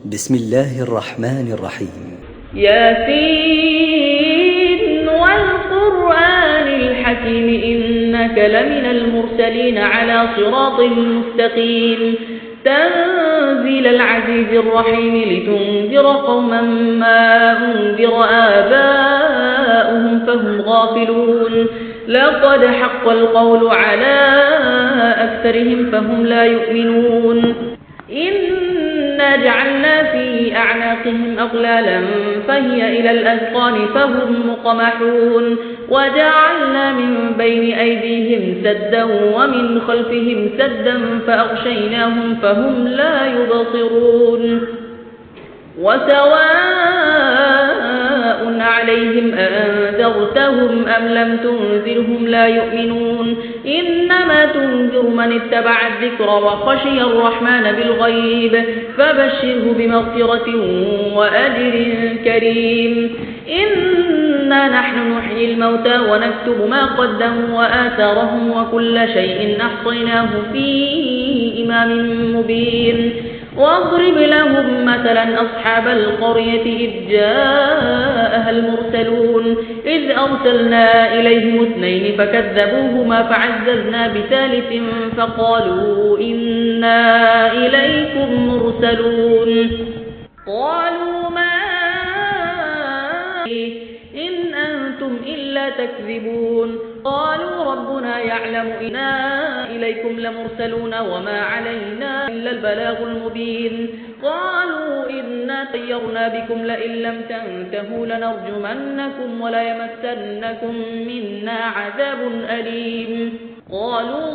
بسم الله الرحمن الرحيم. ياسين والقرآن الحكيم إنك لمن المرسلين على صراط مستقيم تنزيل العزيز الرحيم لتنذر قوما ما أنذر آباؤهم فهم غافلون لقد حق القول على أكثرهم فهم لا يؤمنون إنا جعلنا في أعناقهم أغلالا فهي إلى الأذقان فهم مقمحون وجعلنا من بين أيديهم سدا ومن خلفهم سدا فأغشيناهم فهم لا يبصرون وسواء عليهم أأنذرتهم أم لم تنذرهم لا يؤمنون إنما تنذر من اتبع الذكر وخشي الرحمن بالغيب فبشره بمغفرة وأجر كريم إنا نحن نحيي الموتى ونكتب ما قدموا وآثارهم وكل شيء أحصيناه في إمام مبين واضرب لهم مثلا أصحاب القرية إذ جاءها المرسلون إذ أرسلنا إليهم اثنين فكذبوهما فعززنا بثالث فقالوا إنا إليكم مرسلون قالوا ما إن أنتم إلا تكذبون قالوا ربنا يعلم إنا إليكم لمرسلون وما علينا إلا البلاغ المبين قالوا إنا طيرنا بكم لئن لم تنتهوا لنرجمنكم وليمسنكم منا عذاب أليم قالوا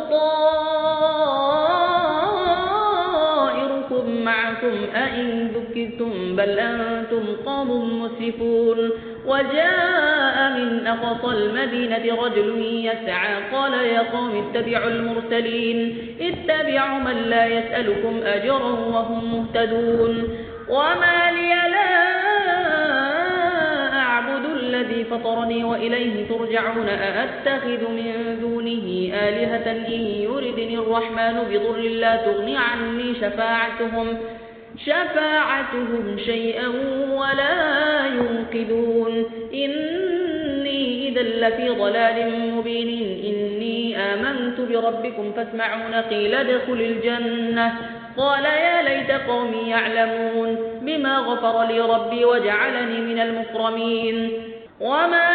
طائركم معكم أئن ذكرتم بل أنتم قوم مسرفون وجاء من أقصى المدينة رجل يسعى قال يا قوم اتبعوا المرسلين اتبعوا من لا يسألكم أجرا وهم مهتدون وما لي لا أعبد الذي فطرني وإليه ترجعون أأتخذ من دونه آلهة إن يردني الرحمن بضر لا تغني عني شفاعتهم شيئا ولا ينقذون إني إذا لفي ضلال مبين إني آمنت بربكم فاسمعون قيل ادخل الجنة قال يا ليت قومي يعلمون بما غفر لي ربي وجعلني من المكرمين وما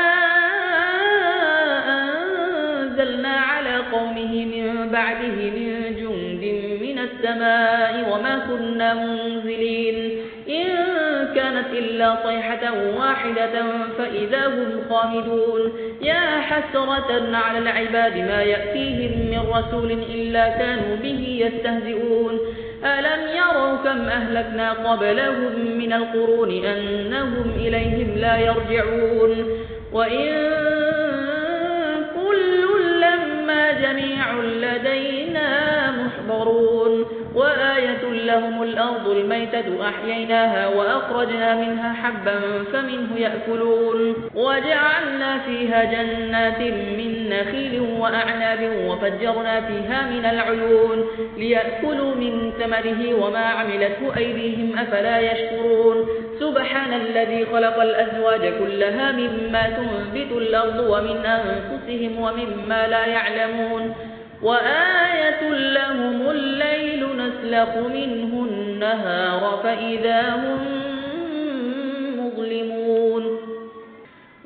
أنزلنا على قومه من بعده من جند من السماء وما كنا منزلين إن كانت إلا صيحة واحدة فإذا هم خامدون يا حسرة على العباد ما يأتيهم من رسول إلا كانوا به يستهزئون ألم يروا كم أهلكنا قبلهم من القرون أنهم إليهم لا يرجعون وإن كل لما جميع لدينا محضرون وآية لهم الأرض الميتة أحييناها وأخرجنا منها حبا فمنه يأكلون وجعلنا فيها جنات من نخيل وأعناب وفجرنا فيها من العيون ليأكلوا من ثمره وما عملته أيديهم أفلا يشكرون سبحان الذي خلق الأزواج كلها مما تنبت الأرض ومن أنفسهم ومما لا يعلمون وآية لهم الليل نسلخ منه النهار فإذا هم مظلمون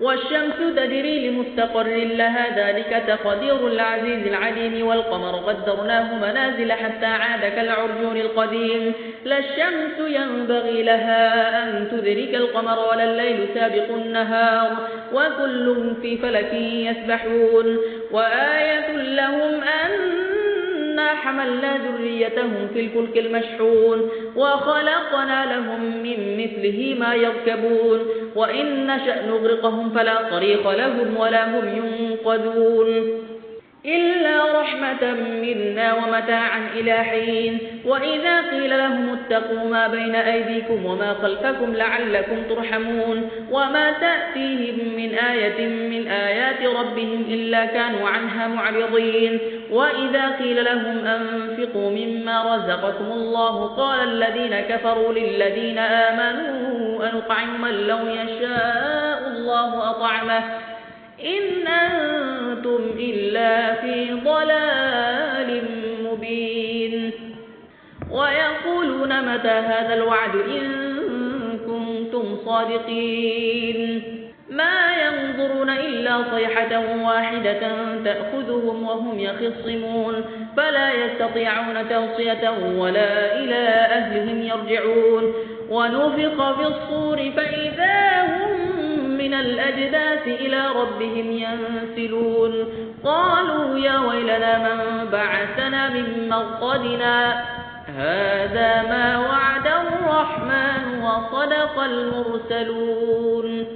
والشمس تجري لمستقر لها ذلك تقدير العزيز العليم والقمر قدرناه منازل حتى عاد كالعرجون القديم لا الشمس ينبغي لها أن تدرك القمر ولا الليل سابق النهار وكل في فلك يسبحون وآية لهم أنا حملنا ذريتهم في الفلك المشحون وخلقنا لهم من مثله ما يركبون وإن نشأ نغرقهم فلا صريخ لهم ولا هم ينقذون إلا رحمة منا ومتاعا إلى حين وإذا قيل لهم اتقوا ما بين أيديكم وما خلفكم لعلكم ترحمون وما تأتيهم من آية من آيات ربهم إلا كانوا عنها معرضين وإذا قيل لهم أنفقوا مما رزقكم الله قال الذين كفروا للذين آمنوا أنطعم من لو يشاء الله أطعمه إن أنتم إلا في ضلال مبين ويقولون متى هذا الوعد إن كنتم صادقين ما ينظرون إلا صيحة واحدة تأخذهم وهم يخصمون فلا يستطيعون توصية ولا إلى أهلهم يرجعون ونفخ في الصور فإذا هم من الأجداث إلى ربهم ينسلون قالوا يا ويلنا من بعثنا من مرقدنا هذا ما وعد الرحمن وصدق المرسلون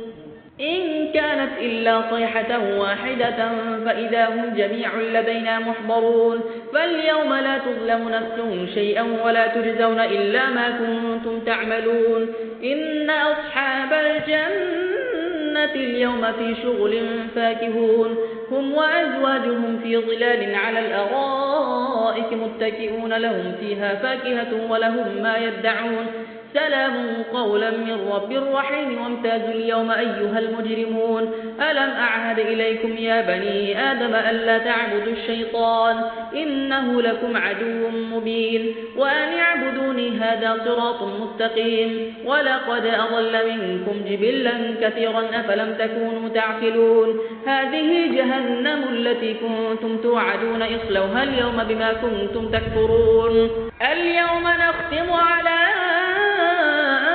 إن كانت إلا صيحة واحدة فإذا هم جميع لدينا محضرون فاليوم لا تظلم نفس شيئا ولا تجزون إلا ما كنتم تعملون إن أصحاب الجنة اليوم في شغل فاكهون هم وأزواجهم في ظلال على الأرائك متكئون لهم فيها فاكهة ولهم ما يدعون سلام قولا من رب رحيم وامتازوا اليوم أيها المجرمون ألم أعهد إليكم يا بني آدم ألا تعبدوا الشيطان إنه لكم عدو مبين وأن اعبدوني هذا صراط مستقيم ولقد أضل منكم جبلا كثيرا أفلم تكونوا تعقلون هذه جهنم التي كنتم توعدون اصلوها اليوم بما كنتم تكفرون اليوم نختم على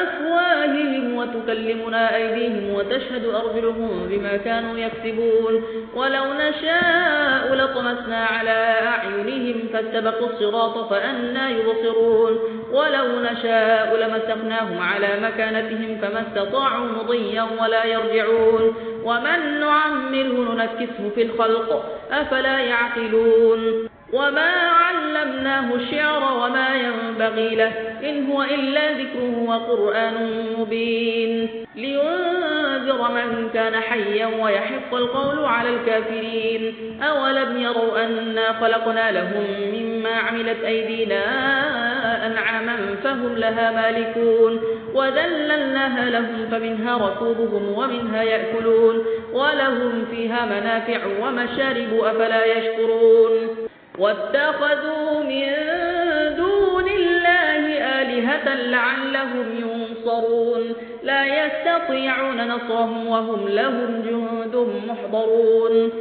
أفواههم وتكلمنا أيديهم وتشهد أرجلهم بما كانوا يكسبون ولو نشاء لطمسنا على أعينهم فاستبقوا الصراط فأنى يبصرون ولو نشاء لمسخناهم على مكانتهم فما استطاعوا مضيا ولا يرجعون ومن نعمره ننكسه في الخلق أفلا يعقلون وما علمناه الشعر وما ينبغي له إن هو إلا ذكر وقرآن مبين لينذر من كان حيا ويحق القول على الكافرين أولم يروا أنا خلقنا لهم مما عملت أيدينا أنعاما فهم لها مالكون وذللناها لهم فمنها ركوبهم ومنها يأكلون ولهم فيها منافع ومشارب أفلا يشكرون واتخذوا من دون الله آلهة لعلهم ينصرون لا يستطيعون نصرهم وهم لهم جند محضرون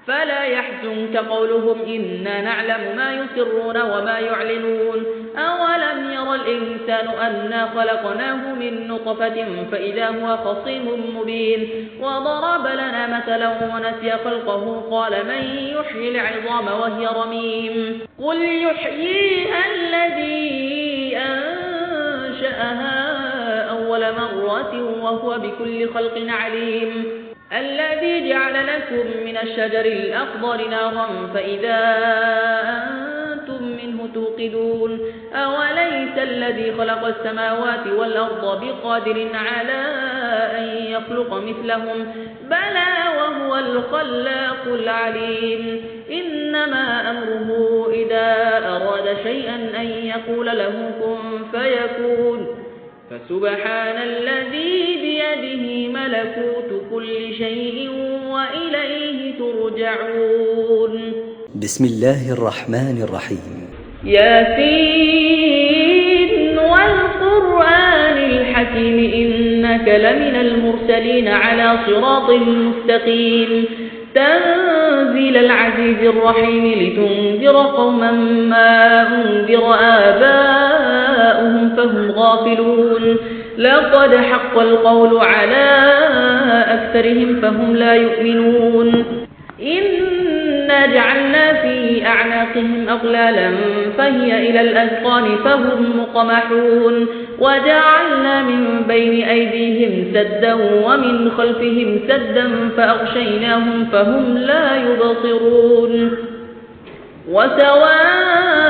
فلا يحزنك قولهم إنا نعلم ما يسرون وما يعلنون أولم ير الإنسان أنا خلقناه من نطفة فإذا هو خصيم مبين وضرب لنا مثلا ونسي خلقه قال من يحيي العظام وهي رميم قل يحييها الذي أنشأها أول مرة وهو بكل خلق عليم الذي جعل لكم من الشجر الأخضر نارا فإذا أنتم منه توقدون أوليس الذي خلق السماوات والأرض بقادر على أن يخلق مثلهم بلى وهو الخلاق العليم إنما أمره إذا أراد شيئا أن يقول له كن فيكون فسبحان الذي بيده ملكوت كل شيء وإليه ترجعون بسم الله الرحمن الرحيم ياسين والقرآن الحكيم إنك لمن المرسلين على صراط مستقيم تنزيل العزيز الرحيم لتنذر قوما ما أنذر آباؤهم فهم غافلون لقد حق القول على أكثرهم فهم لا يؤمنون إنا جعلنا في أعناقهم أغلالا فهي إلى الأذقان فهم مقمحون وجعلنا من بين أيديهم سدا ومن خلفهم سدا فأغشيناهم فهم لا يبصرون وسواء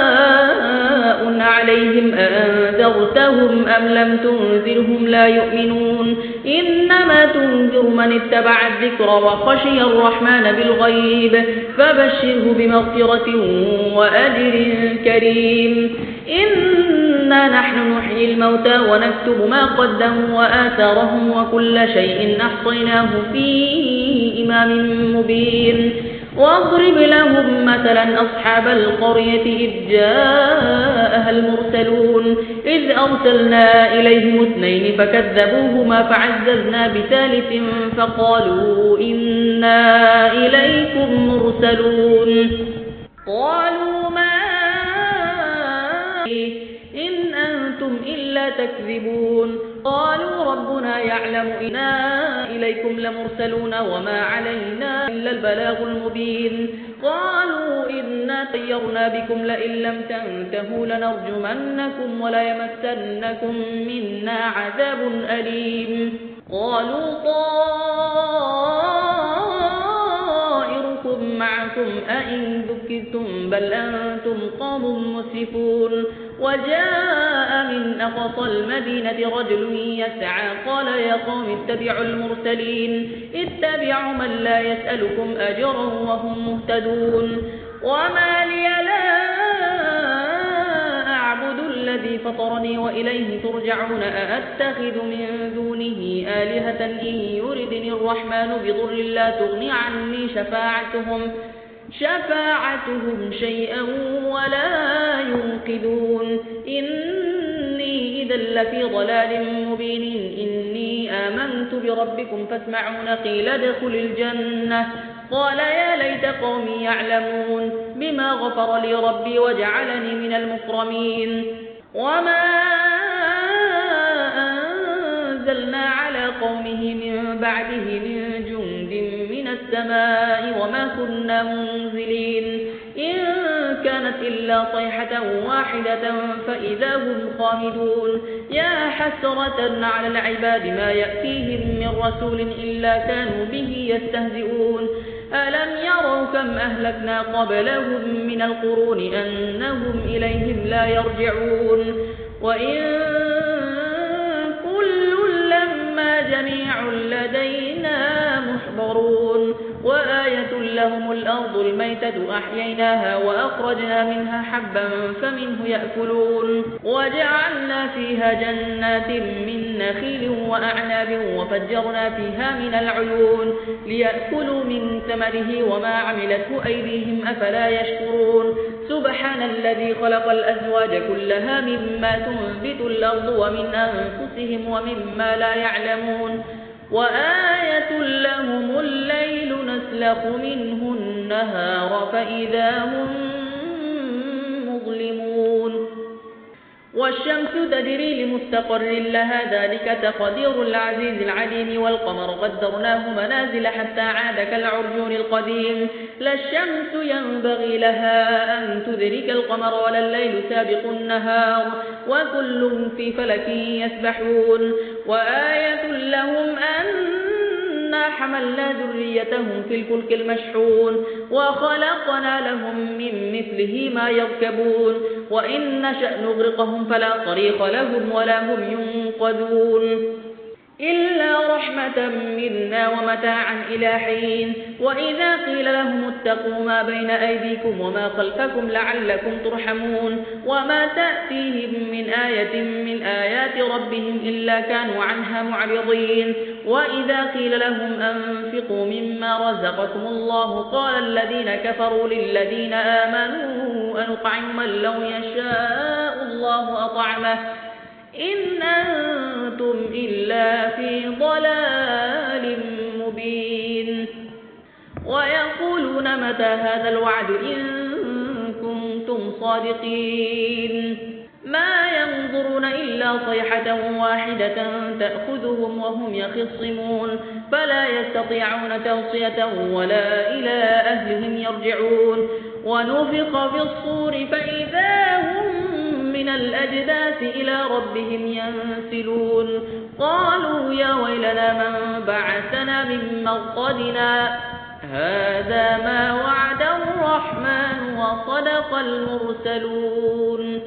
عليهم أأنذرتهم أم لم تنذرهم لا يؤمنون إنما تنذر من اتبع الذكر وخشي الرحمن بالغيب فبشره بمغفرة وأجر كريم إنا نحن نحيي الموتى ونكتب ما قدموا وآثارهم وكل شيء أحصيناه في إمام مبين واضرب لهم مثلا أصحاب القرية إذ جاءها المرسلون إذ أرسلنا إليهم 2 فكذبوهما فعززنا بثالث فقالوا إنا إليكم مرسلون قالوا ما إن أنتم إلا تكذبون قالوا ربنا يعلم إنا إليكم لمرسلون وما علينا إلا البلاغ المبين قالوا إنا طيرنا بكم لئن لم تنتهوا لنرجمنكم وليمسنكم منا عذاب أليم قالوا طائركم معكم أئن ذكرتم بل أنتم قوم مسرفون وجاء من أقصى المدينة رجل يسعى قال يا قوم اتبعوا المرسلين اتبعوا من لا يسألكم أجرا وهم مهتدون وما لي لا أعبد الذي فطرني وإليه ترجعون أأتخذ من دونه آلهة إن يردني الرحمن بضر لا تغني عني شفاعتهم شيئا ولا ينقذون إني إذا لفي ضلال مبين إني آمنت بربكم فاسمعون قيل ادخل الجنة قال يا ليت قومي يعلمون بما غفر لي ربي وجعلني من المكرمين وما أنزلنا على قومه من بعده من جند من السماء وما كنا منزلين إن كانت إلا صيحة واحدة فإذا هم خامدون يا حسرة على العباد ما يأتيهم من رسول إلا كانوا به يستهزئون ألم يروا كم أهلكنا قبلهم من القرون أنهم إليهم لا يرجعون وإن كل لما جميع لدينا محضرون وآية لهم الأرض الميتة أحييناها وأخرجنا منها حبا فمنه يأكلون وجعلنا فيها جنات من نخيل وأعناب وفجرنا فيها من العيون ليأكلوا من ثمره وما عملته أيديهم أفلا يشكرون سبحان الذي خلق الأزواج كلها مما تنبت الأرض ومن أنفسهم ومما لا يعلمون وآية لهم الليل نسلخ منه النهار فإذا هم مظلمون والشمس تجري لمستقر لها ذلك تقدير العزيز العليم والقمر قدرناه منازل حتى عاد كالعرجون القديم لا الشمس ينبغي لها أن تدرك القمر ولا الليل سابق النهار وكل في فلك يسبحون وآية لهم أنا حملنا ذريتهم في الفلك المشحون وخلقنا لهم من مثله ما يركبون وإن نشأ نغرقهم فلا صريخ لهم ولا هم ينقذون إلا رحمة منا ومتاعا إلى حين وإذا قيل لهم اتقوا ما بين أيديكم وما خلفكم لعلكم ترحمون وما تأتيهم من آية من آيات ربهم إلا كانوا عنها معرضين وإذا قيل لهم أنفقوا مما رزقكم الله قال الذين كفروا للذين آمنوا أنطعم من لو يشاء الله أطعمه إن أنتم إلا في ضلال مبين ويقولون متى هذا الوعد إن كنتم صادقين ما ينظرون إلا صيحة واحدة تأخذهم وهم يخصمون فلا يستطيعون توصية ولا إلى أهلهم يرجعون ونفخ في الصور فإذا هم من الأجداث إلى ربهم ينسلون قالوا يا ويلنا من بعثنا من مرقدنا هذا ما وعد الرحمن وصدق المرسلون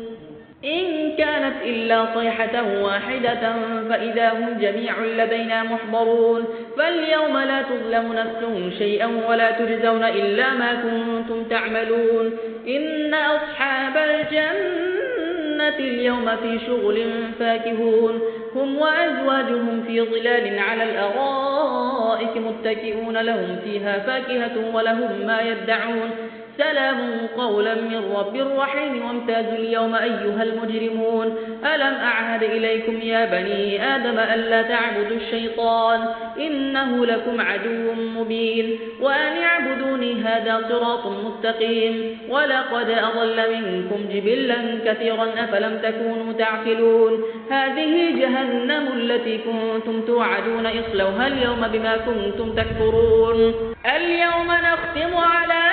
إن كانت إلا صيحة واحدة فإذا هم جميع لدينا محضرون فاليوم لا تظلم نفس شيئا ولا تجزون إلا ما كنتم تعملون إن أصحاب الجنة اليوم في شغل فاكهون هم وأزواجهم في ظلال على الأرائك متكئون لهم فيها فاكهة ولهم ما يدعون سلام قولا من رب رحيم وامتازوا اليوم أيها المجرمون ألم أعهد إليكم يا بني آدم ألا تعبدوا الشيطان إنه لكم عدو مبين وأن اعبدوني هذا صراط مستقيم ولقد أضل منكم جبلا كثيرا أفلم تكونوا تعقلون هذه جهنم التي كنتم توعدون اصلوها اليوم بما كنتم تكفرون اليوم نختم على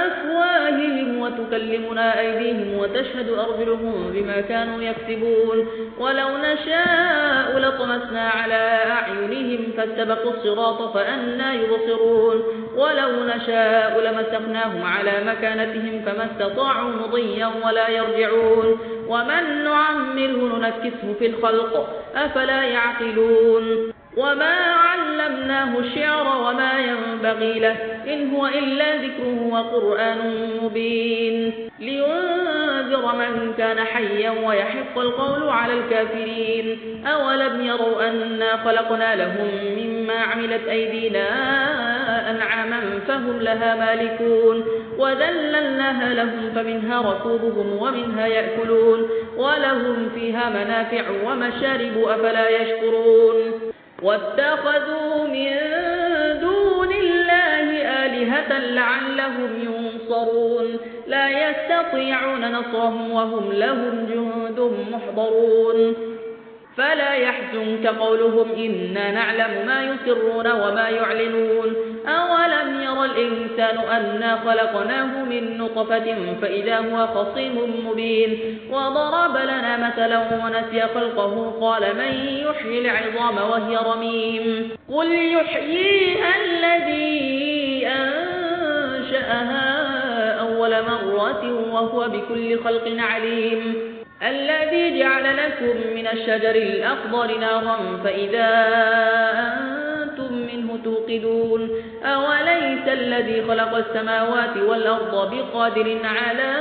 أفواههم وتكلمنا أيديهم وتشهد أرجلهم بما كانوا يكسبون ولو نشاء لطمسنا على أعينهم فاستبقوا الصراط فأنى يبصرون ولو نشاء لمسخناهم على مكانتهم فما استطاعوا مضيا ولا يرجعون ومن نعمره ننكسه في الخلق أفلا يعقلون وما علمناه الشعر وما ينبغي له إن هو إلا ذكر وقرآن مبين لينذر من كان حيا ويحق القول على الكافرين أولم يروا أنا خلقنا لهم مما عملت أيدينا أنعاما فهم لها مالكون وذللناها لهم فمنها ركوبهم ومنها يأكلون ولهم فيها منافع ومشارب أفلا يشكرون واتخذوا من دون الله آلهة لعلهم ينصرون لا يستطيعون نصرهم وهم لهم جند محضرون فلا يحزنك قولهم إنا نعلم ما يسرون وما يعلنون أولم ير الإنسان أنا خلقناه من نطفة فإذا هو خصيم مبين وضرب لنا مثلا ونسي خلقه قال من يحيي العظام وهي رميم قل يحييها الذي أنشأها أول مرة وهو بكل خلق عليم الذي جعل لكم من الشجر الأخضر نارا فإذا أنتم منه توقدون أوليس الذي خلق السماوات والأرض بقادر على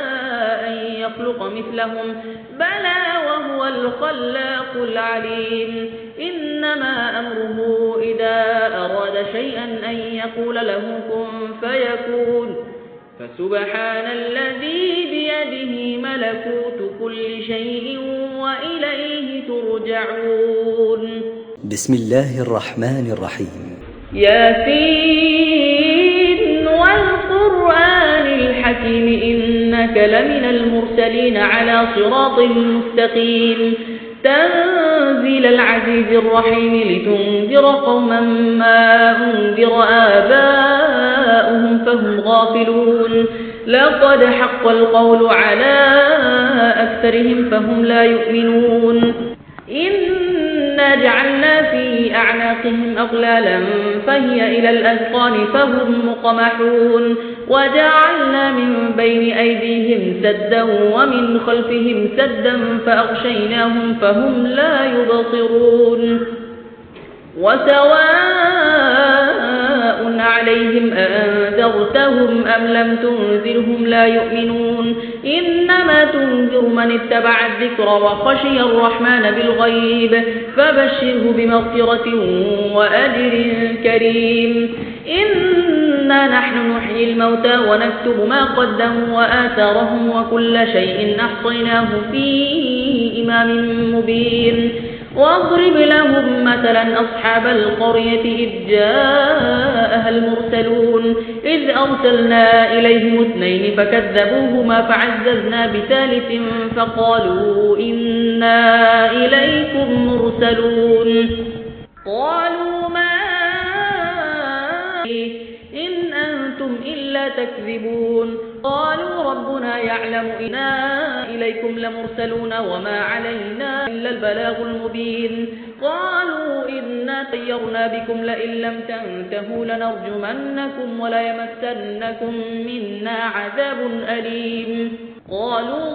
أن يخلق مثلهم بلى وهو الخلاق العليم إنما أمره إذا أراد شيئا أن يقول له كن فيكون فسبحان الذي بيده ملكوت كل شيء وإليه ترجعون بسم الله الرحمن الرحيم ياسين والقرآن الحكيم إنك لمن المرسلين على صراط مستقيم تنزيل العزيز الرحيم لتنذر قوما ما أنذر آباؤهم فهم غافلون لقد حق القول على أكثرهم فهم لا يؤمنون إنا جعلنا في أعناقهم أغلالا فهي إلى الأذقان فهم مقمحون وجعلنا من بين أيديهم سدا ومن خلفهم سدا فأغشيناهم فهم لا يبصرون وسواء عليهم أأنذرتهم أم لم تنذرهم لا يؤمنون إنما تنذر من اتبع الذكر وخشي الرحمن بالغيب فبشره بمغفرة وأجر كريم إنا نحن نحيي الموتى ونكتب ما قدموا وآثارهم وكل شيء أحصيناه في إمام مبين واضرب لهم مثلا أصحاب القرية إذ جاءها المرسلون إذ أرسلنا إليهم 2 فكذبوهما فعززنا بثالث فقالوا إنا إليكم مرسلون قالوا ما إن أنتم إلا تكذبون قالوا ربنا يعلم إنا إليكم لمرسلون وما علينا إلا البلاغ المبين قالوا إنا طيرنا بكم لئن لم تنتهوا لنرجمنكم وليمسنكم منا عذاب أليم قالوا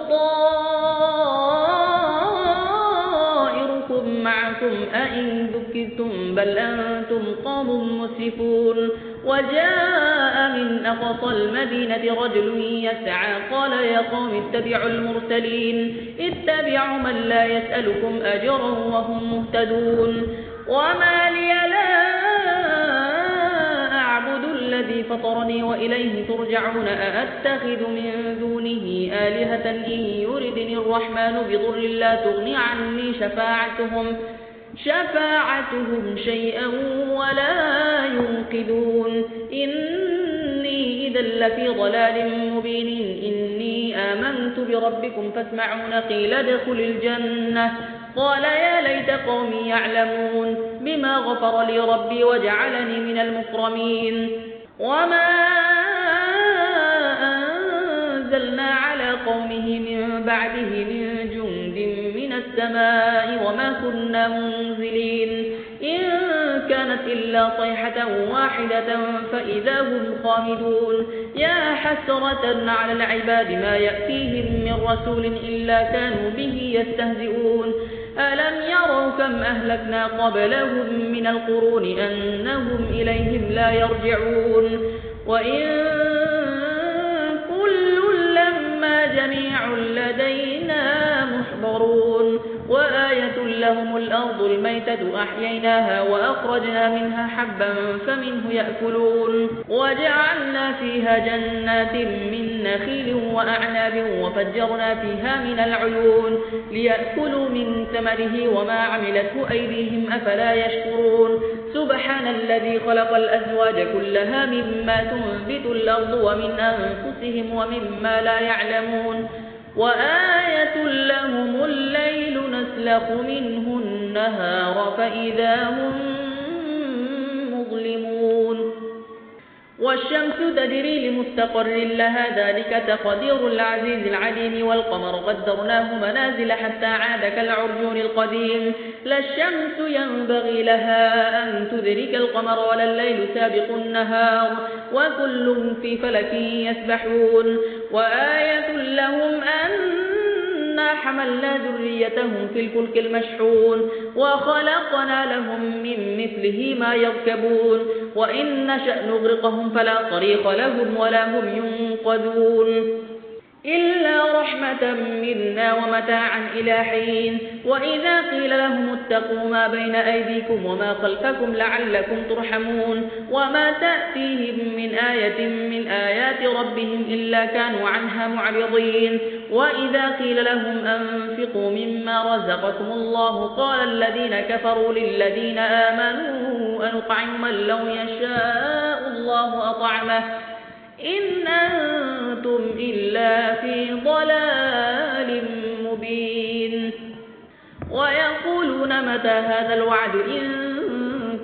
طائركم معكم أئن ذكرتم بل أنتم قوم مسرفون وجاء من أقصى المدينة رجل يسعى قال يا قوم اتبعوا المرسلين اتبعوا من لا يسألكم أجرا وهم مهتدون وما لي لا أعبد الذي فطرني وإليه ترجعون أأتخذ من دونه آلهة إن يردني الرحمن بضر لا تغني عني شفاعتهم شيئا ولا ينقذون إني إذا لفي ضلال مبين إني آمنت بربكم فاسمعون قيل ادخل الجنة قال يا ليت قومي يعلمون بما غفر لي ربي وجعلني من المكرمين وما أنزلنا على قومه من بعده من جند من السماء وما كنا منزلين إن كانت إلا صيحة واحدة فإذا هم خامدون يا حسرة على العباد ما يأتيهم من رسول إلا كانوا به يستهزئون ألم يروا كم أهلكنا قبلهم من القرون أنهم إليهم لا يرجعون وإن كل لما جميع لدينا محضرون وآية لهم الأرض الميتة أحييناها وأخرجنا منها حبا فمنه يأكلون وجعلنا فيها جنات من نخيل وأعناب وفجرنا فيها من العيون ليأكلوا من ثمره وما عملته أيديهم أفلا يشكرون سبحان الذي خلق الأزواج كلها مما تنبت الأرض ومن أنفسهم ومما لا يعلمون وآية لهم الليل نسلخ منه النهار فإذا هم مظلمون والشمس تجري لمستقر لها ذلك تقدير العزيز العليم والقمر قدرناه منازل حتى عاد كالعرجون القديم لا الشمس ينبغي لها أن تدرك القمر ولا الليل سابق النهار وكل في فلك يسبحون وآية لهم أنا حملنا ذريتهم في الفلك المشحون وخلقنا لهم من مثله ما يركبون وإن نشأ نغرقهم فلا صريخ لهم ولا هم ينقذون إلا رحمة منا ومتاعا إلى حين وإذا قيل لهم اتقوا ما بين أيديكم وما خلفكم لعلكم ترحمون وما تأتيهم من آية من آيات ربهم إلا كانوا عنها معرضين وإذا قيل لهم أنفقوا مما رزقكم الله قال الذين كفروا للذين آمنوا أنطعم من لو يشاء الله أطعمه إن أنتم إلا في ضلال مبين ويقولون متى هذا الوعد إن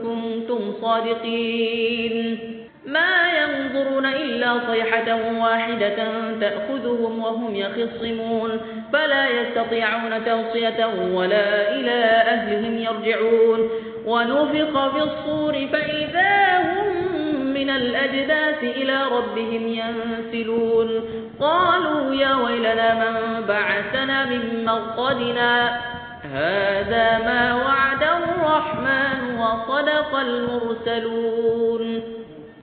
كنتم صادقين ما ينظرون إلا صيحة واحدة تأخذهم وهم يخصمون فلا يستطيعون توصية ولا إلى أهلهم يرجعون ونفخ في الصور فإذا هم من الأجداث إلى ربهم ينسلون قالوا يا ويلنا من بعثنا من مرقدنا هذا ما وعد الرحمن وصدق المرسلون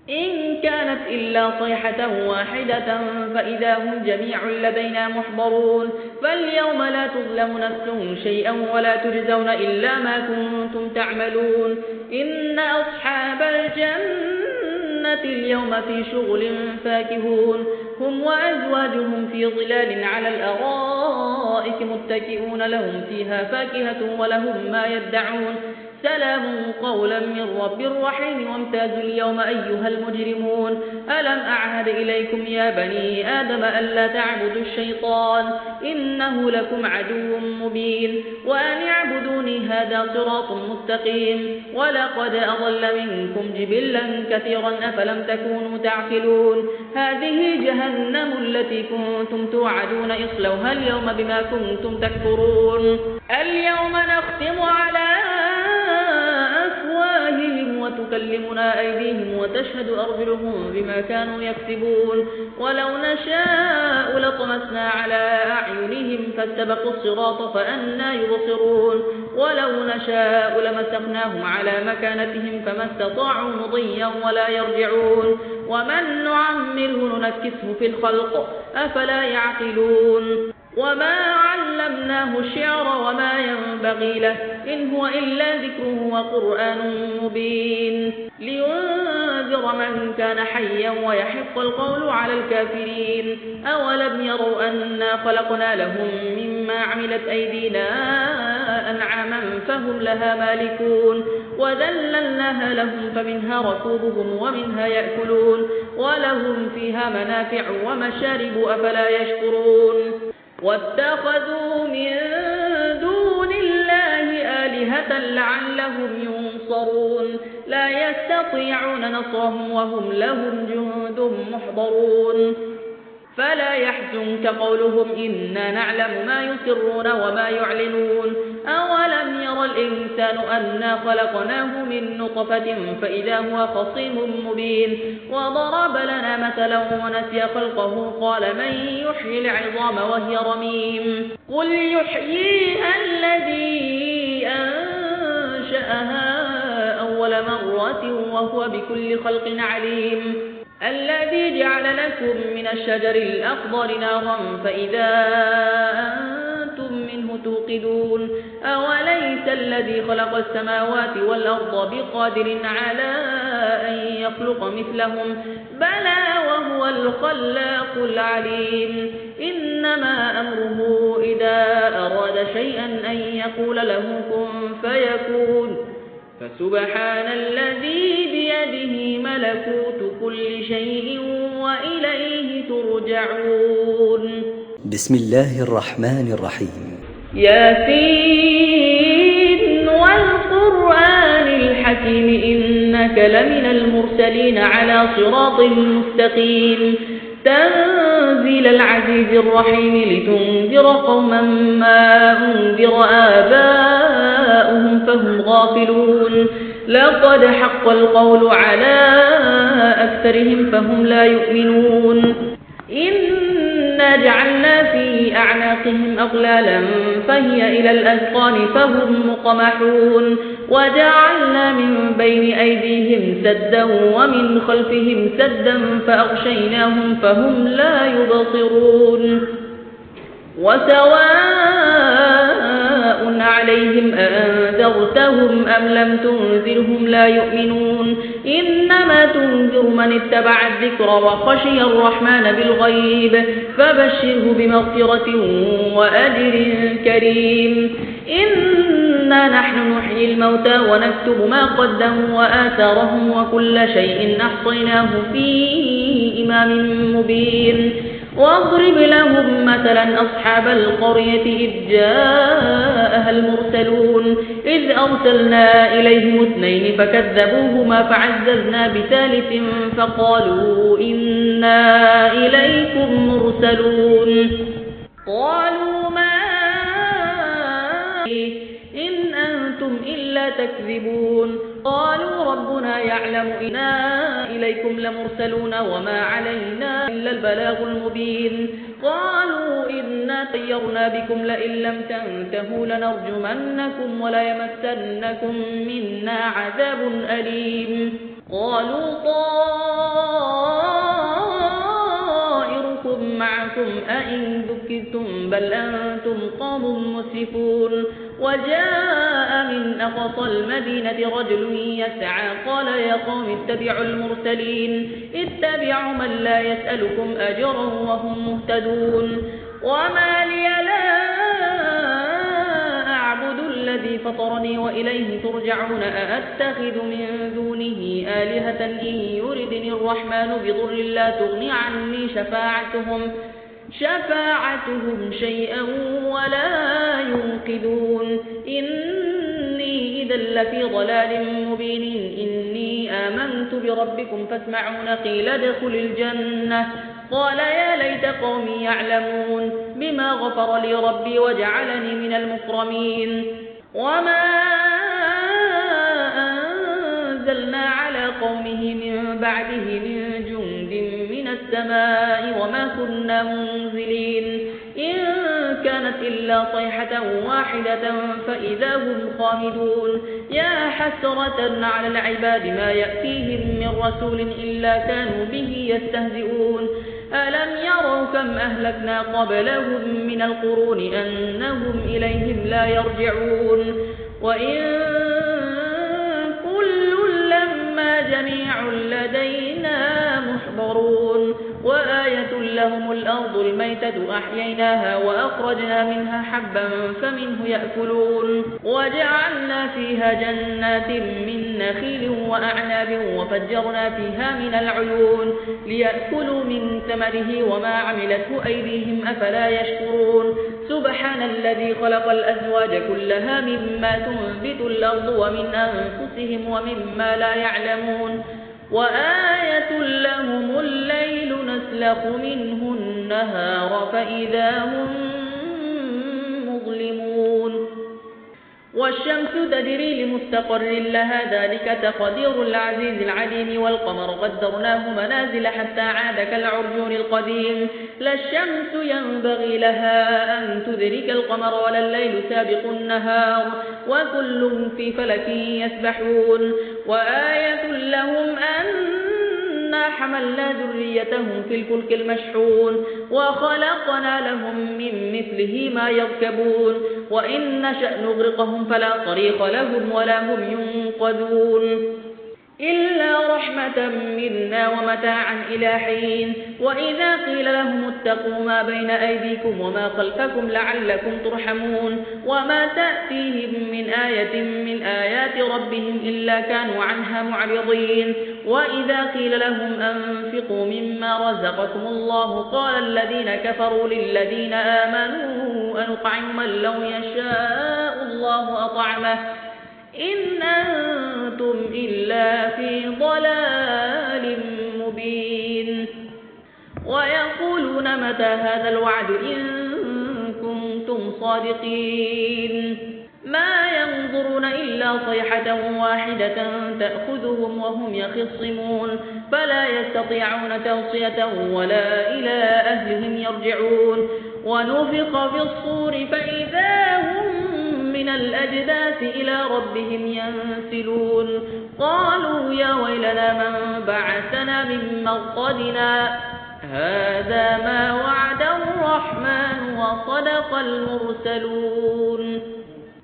إن كانت إلا صيحة واحدة فإذا هم جميع لدينا محضرون فاليوم لا تظلم نفس شيئا ولا تجزون إلا ما كنتم تعملون إن أصحاب الجنة اليوم في شغل فاكهون هم وأزواجهم في ظلال على الأرائك متكئون لهم فيها فاكهة ولهم ما يدعون سلام قولا من رب رحيم وامتازوا اليوم أيها المجرمون ألم أعهد إليكم يا بني آدم ألا تعبدوا الشيطان إنه لكم عدو مبين وأن اعبدوني هذا صراط مستقيم ولقد أضل منكم جبلا كثيرا أفلم تكونوا تعقلون هذه جهنم التي كنتم توعدون اصلوها اليوم بما كنتم تكفرون اليوم نختم على أفواههم وتكلمنا أيديهم وتشهد أرجلهم بما كانوا يكسبون ولو نشاء لطمسنا على أعينهم فاستبقوا الصراط فأنى يبصرون ولو نشاء لمسخناهم على مكانتهم فما استطاعوا مضيا ولا يرجعون ومن نعمره ننكسه في الخلق أفلا يعقلون وما علمناه الشعر وما ينبغي له إن هو إلا ذكر وقرآن مبين لينذر من كان حيا ويحق القول على الكافرين أولم يروا أنا خلقنا لهم مما عملت أيدينا أنعاما فهم لها مالكون وذللناها لهم فمنها ركوبهم ومنها يأكلون ولهم فيها منافع ومشارب أفلا يشكرون واتخذوا من دون الله آلهة لعلهم ينصرون لا يستطيعون نصرهم وهم لهم جند محضرون فلا يحزنك قولهم إنا نعلم ما يسرون وما يعلنون أولم ير الإنسان أنا خلقناه من نطفة فإذا هو خصيم مبين وضرب لنا مثلا ونسي خلقه قال من يحيي العظام وهي رميم قل يحييها الذي أنشأها أول مرة وهو بكل خلق عليم الذي جعل لكم من الشجر الأخضر نارا فإذا أنتم منه توقدون أوليس الذي خلق السماوات والأرض بقادر على أن يخلق مثلهم بلى وهو الخلاق العليم إنما أمره إذا أراد شيئا أن يقول له كن فيكون فسبحان الذي بيده ملكوت كل شيء وإليه ترجعون بسم الله الرحمن الرحيم ياسين والقرآن الحكيم إنك لمن المرسلين على صراط مستقيم تنزيل العزيز الرحيم لتنذر قوما ما أنذر آباؤهم فهم غافلون لقد حق القول على أكثرهم فهم لا يؤمنون إنا جعلنا في أعناقهم أغلالا فهي إلى الأذقان فهم مقمحون وجعلنا من بين أيديهم سدا ومن خلفهم سدا فأغشيناهم فهم لا يبصرون وسواء عليهم أأنذرتهم أم لم تنذرهم لا يؤمنون إنما تنذر من اتبع الذكر وخشي الرحمن بالغيب فبشره بمغفرة وأجر كريم إنا نحن نحيي الموتى ونكتب ما قدموا وآثارهم وكل شيء أحصيناه في إمام مبين واضرب لهم مثلا أصحاب القرية إذ جاءها المرسلون إذ أرسلنا إليهم اثنين فكذبوهما فعززنا بثالث فقالوا إنا إليكم مرسلون قالوا ما إن أنتم إلا تكذبون قالوا ربنا يعلم إنا إليكم لمرسلون وما علينا إلا البلاغ المبين قالوا إنا طيرنا بكم لئن لم تنتهوا لنرجمنكم وليمسنكم منا عذاب أليم قالوا طائركم معكم أئن ذكرتم بل أنتم قوم مسرفون وجاء من أقصى المدينة رجل يسعى قال يا قوم اتبعوا المرسلين اتبعوا من لا يسألكم أجرا وهم مهتدون وما لي لا أعبد الذي فطرني وإليه ترجعون أأتخذ من دونه آلهة إن يردني الرحمن بضر لا تغني عني شفاعتهم شيئا ولا ينقذون إني إذا لفي ضلال مبين إني آمنت بربكم فاسمعون قيل ادخل الجنة قال يا ليت قومي يعلمون بما غفر لي ربي وجعلني من المكرمين وما أنزلنا على قومه من عليه من جند من السماء وما كنا منزلين إن كانت إلا صيحة واحدة فإذا هم خامدون يا حسرة على العباد ما يأتيهم من رسول إلا كانوا به يستهزئون ألم يروا كم أهلكنا قبلهم من القرون أنهم إليهم لا يرجعون وإن كل لما جميع لدينا محضرون وآية لهم الأرض الميتة أحييناها وأخرجنا منها حبا فمنه يأكلون وجعلنا فيها جنات من نخيل وأعناب وفجرنا فيها من العيون ليأكلوا من ثمره وما عملته أيديهم أفلا يشكرون سبحان الذي خلق الأزواج كلها مما تنبت الأرض ومن أنفسهم ومما لا يعلمون وآية لهم الليل نسلخ منه النهار فإذا هم مظلمون والشمس تجري لمستقر لها ذلك تقدير العزيز العليم والقمر قدرناه منازل حتى عاد كالعرجون القديم لا الشمس ينبغي لها أن تدرك القمر ولا الليل سابق النهار وكل في فلك يسبحون وآية لهم أنا حملنا ذريتهم في الفلك المشحون وخلقنا لهم من مثله ما يركبون وإن نشأ نغرقهم فلا صريخ لهم ولا هم ينقذون إلا رحمة منا ومتاعا إلى حين وإذا قيل لهم اتقوا ما بين أيديكم وما خلفكم لعلكم ترحمون وما تأتيهم من آية من آيات ربهم إلا كانوا عنها معرضين وإذا قيل لهم أنفقوا مما رزقكم الله قال الذين كفروا للذين آمنوا أنطعم من لو يشاء الله أطعمه إن أنتم إلا في ضلال مبين ويقولون متى هذا الوعد إن كنتم صادقين ما ينظرون إلا صيحة واحدة تأخذهم وهم يخصمون فلا يستطيعون توصية ولا إلى أهلهم يرجعون ونفخ في الصور فإذا هم من الأجداث إلى ربهم ينسلون قالوا يا ويلنا من بعثنا من مرقدنا هذا ما وعد الرحمن وصدق المرسلون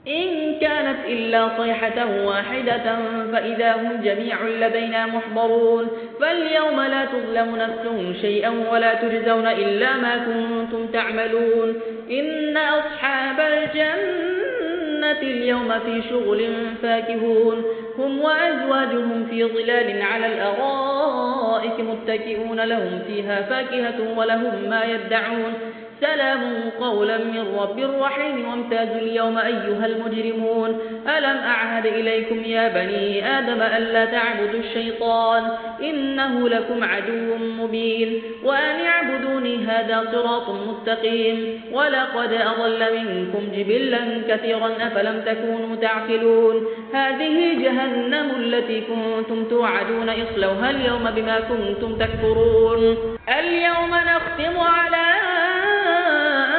إن كانت إلا صيحة واحدة فإذا هم جميع لدينا محضرون فاليوم لا تظلم نفس شيئا ولا تجزون إلا ما كنتم تعملون إن أصحاب الجنة اليوم في شغل فاكهون هم وأزواجهم في ظلال على الأرائك متكئون لهم فيها فاكهة ولهم ما يدعون سلام قولا من رب رحيم وامتازوا اليوم أيها المجرمون ألم أعهد إليكم يا بني آدم ألا تعبدوا الشيطان إنه لكم عدو مبين وأن اعبدوني هذا صراط مستقيم ولقد أضل منكم جبلا كثيرا أفلم تكونوا تعقلون هذه جهنم التي كنتم توعدون اصلوها اليوم بما كنتم تكفرون اليوم نختم على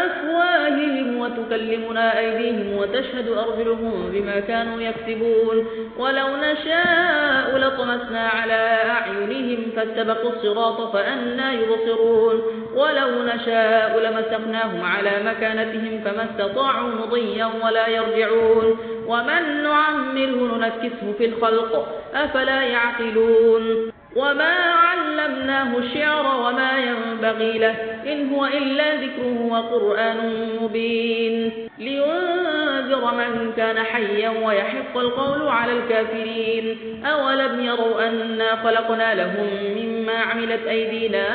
أفواههم وتكلمنا أيديهم وتشهد أرجلهم بما كانوا يكسبون ولو نشاء لطمسنا على أعينهم فاستبقوا الصراط فأنى يبصرون ولو نشاء لمسخناهم على مكانتهم فما استطاعوا مضيا ولا يرجعون ومن نعمره ننكسه في الخلق أفلا يعقلون وما علمناه الشعر وما ينبغي له إن هو إلا ذكر وقرآن مبين لينذر من كان حيا ويحق القول على الكافرين أولم يروا أنا خلقنا لهم مما عملت أيدينا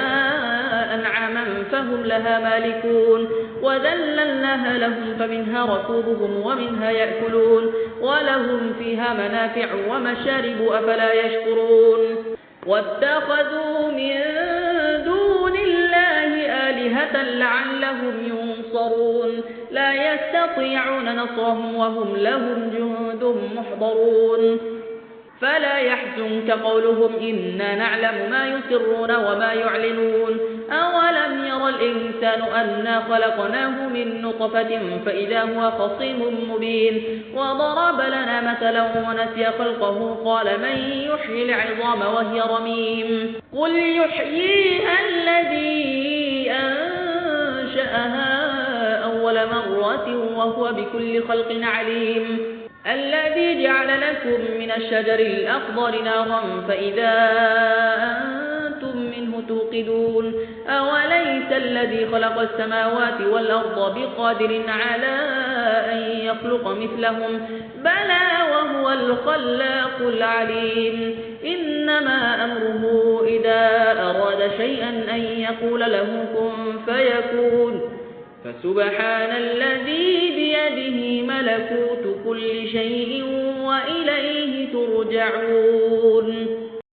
أنعاما فهم لها مالكون وذللناها لهم فمنها ركوبهم ومنها يأكلون ولهم فيها منافع ومشارب أفلا يشكرون واتخذوا من دون الله آلهة لعلهم ينصرون لا يستطيعون نصرهم وهم لهم جند محضرون فلا يحزنك قولهم إنا نعلم ما يسرون وما يعلنون أولم ير الإنسان أنا خلقناه من نطفة فإذا هو خصيم مبين وضرب لنا مثلا ونسي خلقه قال من يحيي العظام وهي رميم قل يحييها الذي أنشأها أول مرة وهو بكل خلق عليم الذي جعل لكم من الشجر الأخضر نارا فإذا أنتم منه توقدون أوليس الذي خلق السماوات والأرض بقادر على أن يخلق مثلهم بلى وهو الخلاق العليم إنما أمره إذا أراد شيئا أن يقول له كن فيكون فسبحان الذي بيده ملكوت كل شيء وإليه ترجعون